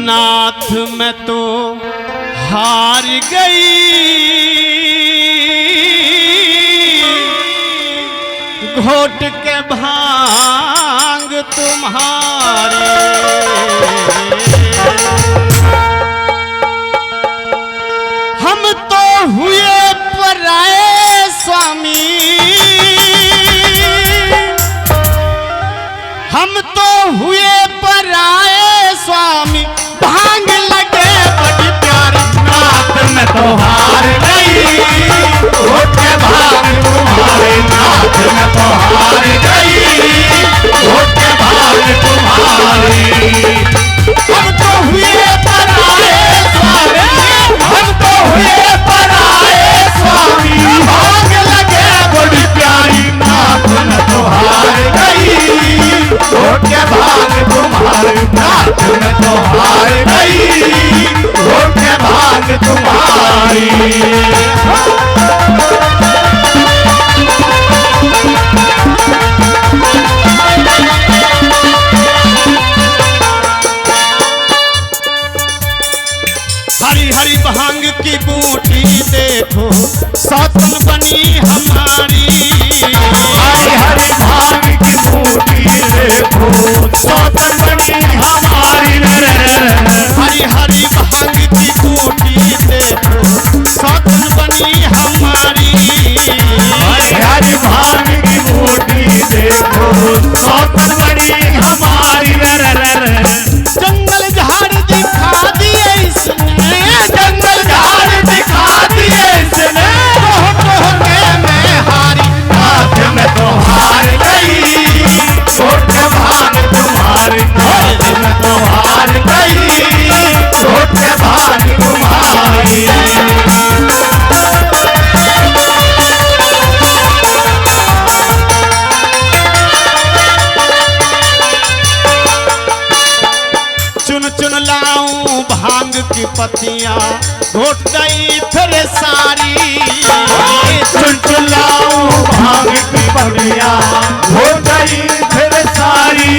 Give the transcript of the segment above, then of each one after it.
नाथ मैं तो हार गई, घोट के भांग तुम्हारे। हम तो हुए पराए स्वामी, हम तो हुए पराए स्वामी, भांग लगे बड़ी प्यारी। नाथ में तो हार गई, घोट के भांग तुम्हारे। नाथ में तो हार गई, घोट के भांग तुम्हारे। हम तो हुए पराए स्वामी, हम तो हुए पराए स्वामी, भांग लगे बड़ी प्यारी। नाथ में तो हार गई, घोट के भांग तुम्हारे। नाथ में तो हार गई, घोट के भांग तुम्हारी। हरी हरी भांग की बूटी देखो, सौतन बनी हमारी। हरी हरी भांग की बूटी देखो, सौतन बनी हमारी। हरी हरी भांग की बूटी देखो, सौतन बनी हमारी। हरी हरी भांग की बूटी देखो, सौतन बनी हमारी। जंगल झाड़ दिखा दिए इसने, जंगल झाड़ दिखा दिए इसने, कह के मैं हारी। नाथ में तो हार गई, घोट के भांग तुम्हारी। नाथ में तो हार गई, घोट के भांग तुम्हारी। चुन चुन लाऊं भांग की पत्तियां, घोट गई फिर सारी। चुन चुन लाऊं भांग की पत्तियां, घोट गई फिर सारी।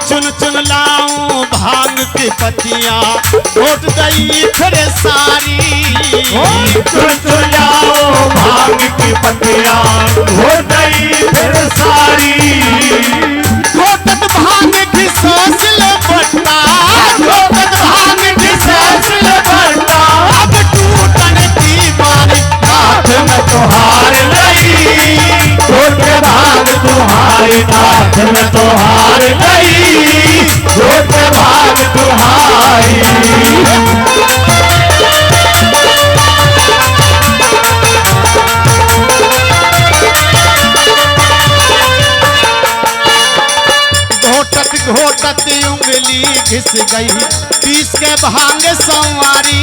चुन चुन लाऊं भांग की पत्तियां, घोट गई फिर सारी। चुन चुन लाऊं भांग की पत्तियां, घोट गई फिर सारी। घोटत भांग की सांस ले बट्टा, घोटत भांग की सांस ले बट्टा, अब टूटने की बारी। नाथ में तो हार गई, घोट के भांग तुम्हारे। नाथ में तो हार गई, घोट के भांग तुम्हारी। घोटत घोटत उंगली घिस गई, पीस के भांग संवारी।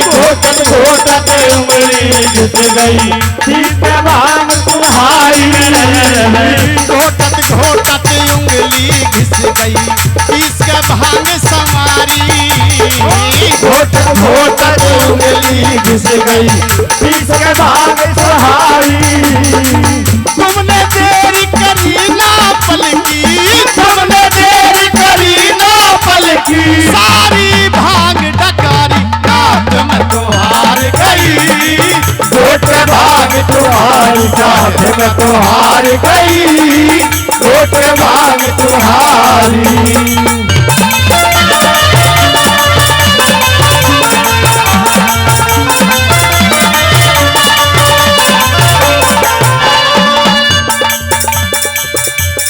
घोटत घोटत उंगली घिस गई, पीस के भांग तुम्हारी। घोटत घोटत उंगली घिस गई, पीस के भांग संवारी। घोटत घोटत उंगली घिस गई, पीस के भांग तुम्हारी। तुमने देर करी ना पलकी, तुमने देर करी ना पलकी, सारी भांग डकारी। नाथ में तो हार गई, घोट के भांग तुम्हारी। नाथ में तो हार गई, घोट के भांग तुम्हारी।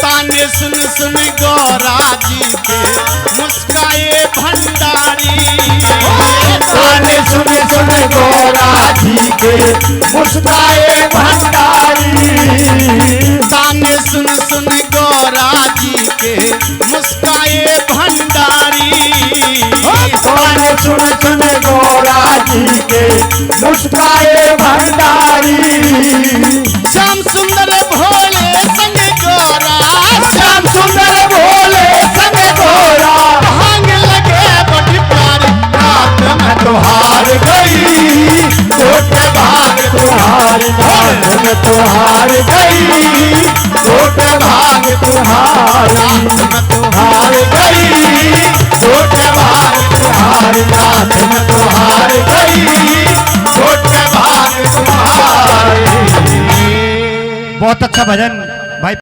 ताने सुन सुन गौरा जी के मुस्काए भंडारी। ताने सुन सुन गौरा जी के मुस्काए भंडारी। ताने सुन सुन गौरा जी के मुस्काए भंडारी। ताने सुन सुन गौरा जी के मुस्काए भंडारी। श्याम सुंदर भोले संग गौरा, श्याम सुंदर भोले संग गौरा, भांग लगे बड़ी प्यारी। नाथ में तो हार गई, घोट के भांग तुम्हारी। नाथ में तो हार गई, घोट के भांग तुम्हारी। नाथ में तो हार गई, बहुत अच्छा भजन